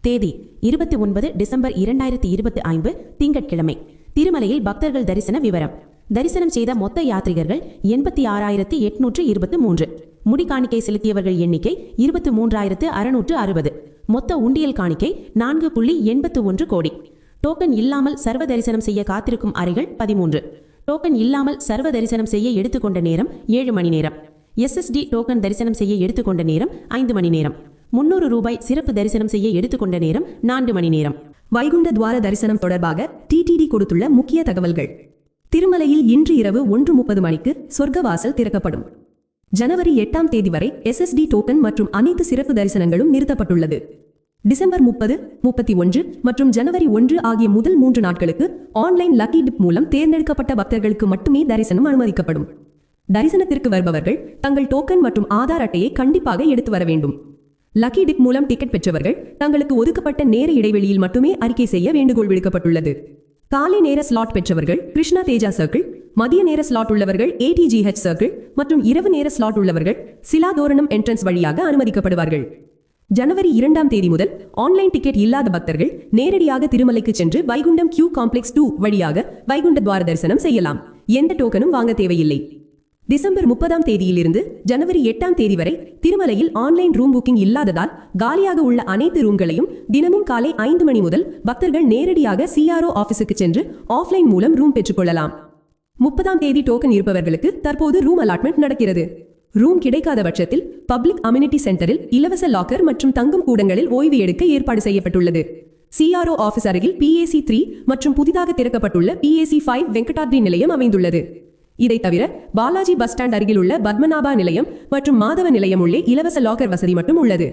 தேதி 29 டிசம்பர் 2025 திங்கட்கிழமை. திருமலையில் பக்தர்கள் தரிசன விவரம். தரிசனம் செய்த மொத்த யாத்ரிகர்கள் 86,823. முடிக்காணிக்கை செலுத்தியவர்கள் எண்ணிக்கை 23,660. மொத்த உண்டியல் காணிக்கை 4.81 கோடி. டோக்கன் இல்லாமல் சர்வ தரிசனம் செய்ய காத்திருக்கும் அறைகள் 13. டோக்கன் இல்லாமல் சர்வ தரிசனம் செய்ய எடுத்துக்கொண்ட நேரம் 7 மணி நேரம். SSD டோக்கன் தரிசனம் செய்ய எடுத்துக்கொண்ட நேரம் 5 மணி நேரம். 300 ரூபாய் சிறப்பு தரிசனம் செய்ய எடுத்துக்கொண்ட நேரம் 4 மணி நேரம். வைகுண்ட துவார தரிசனம் தொடர்பாக TTD கொடுத்துள்ள முக்கிய தகவல்கள். திருமலையில் இன்று இரவு 1:30 மணிக்கு சொர்க்கவாசல் திறக்கப்படும். ஜனவரி 8ஆம் தேதி வரை SSD டோக்கன் மற்றும் அனைத்து சிறப்பு தரிசனங்களும் நிறுத்தப்பட்டுள்ளது. டிசம்பர் 30, 31 மற்றும் ஜனவரி 1 ஆகிய முதல் 3 நாட்களுக்கு ஆன்லைன் லக்கி டிப் மூலம் தேர்ந்தெடுக்கப்பட்ட பக்தர்களுக்கு மட்டுமே தரிசனம் அனுமதிக்கப்படும். தரிசனத்திற்கு வருபவர்கள் தங்கள் டோக்கன் மற்றும் ஆதார் அட்டையை கண்டிப்பாக எடுத்து வர வேண்டும். லக்கி டிப் மூலம் டிக்கெட் பெற்றவர்கள் தங்களுக்கு ஒதுக்கப்பட்ட நேர இடைவெளியில் மட்டுமே அறிக்கை செய்ய வேண்டுகோள் விடுக்கப்பட்டுள்ளது. காலை நேர ஸ்லாட் பெற்றவர்கள் கிருஷ்ணா தேஜா சர்க்கிள், மதிய நேர ஸ்லாட் உள்ளவர்கள் ATGH சர்க்கிள் மற்றும் இரவு நேர ஸ்லாட் உள்ளவர்கள் சிலாதோரணம் என்ட்ரன்ஸ் வழியாக அனுமதிக்கப்படுவார்கள். ஜனவரி 2ஆம் தேதி முதல் ஆன்லைன் டிக்கெட் இல்லாத பக்தர்கள் நேரடியாக திருமலைக்கு சென்று வைகுண்டம் Q காம்ப்ளெக்ஸ் 2 வழியாக வைகுண்ட துவார தரிசனம் செய்யலாம். எந்த டோக்கனும் வாங்க தேவையில்லை. டிசம்பர் 30ஆம் தேதியிலிருந்து ஜனவரி 8ஆம் தேதி வரை திருமலையில் ஆன்லைன் ரூம் புக்கிங் இல்லாததால் காலியாக உள்ள அனைத்து ரூம்களையும் தினமும் காலை 5 மணி முதல் பக்தர்கள் நேரடியாக CRO ஆபீஸுக்கு சென்று ஆஃப்லைன் மூலம் ரூம் பெற்றுக்கொள்ளலாம். 30ஆம் தேதி டோக்கன் இருப்பவர்களுக்கு தற்போது ரூம் அலாட்மெண்ட் நடக்கிறது. ரூம் கிடைக்காத பட்சத்தில் பப்ளிக் அம்யூனிட்டி சென்டரில் இலவச லாக்கர் மற்றும் தங்கும் கூடங்களில் ஓய்வு எடுக்க ஏற்பாடு செய்யப்பட்டுள்ளது. CRO ஆபீஸ் அருகில் PAC 3 மற்றும் புதிதாக திறக்கப்பட்டுள்ள PAC 5 வெங்கடாத்ரி நிலையம் அமைந்துள்ளது. இதை தவிர பாலாஜி பஸ் ஸ்டாண்ட் அருகில் உள்ள பத்மநாபா நிலையம் மற்றும் மாதவ நிலையம் உள்ளே இலவச லாக்கர் வசதி மட்டும் உள்ளது.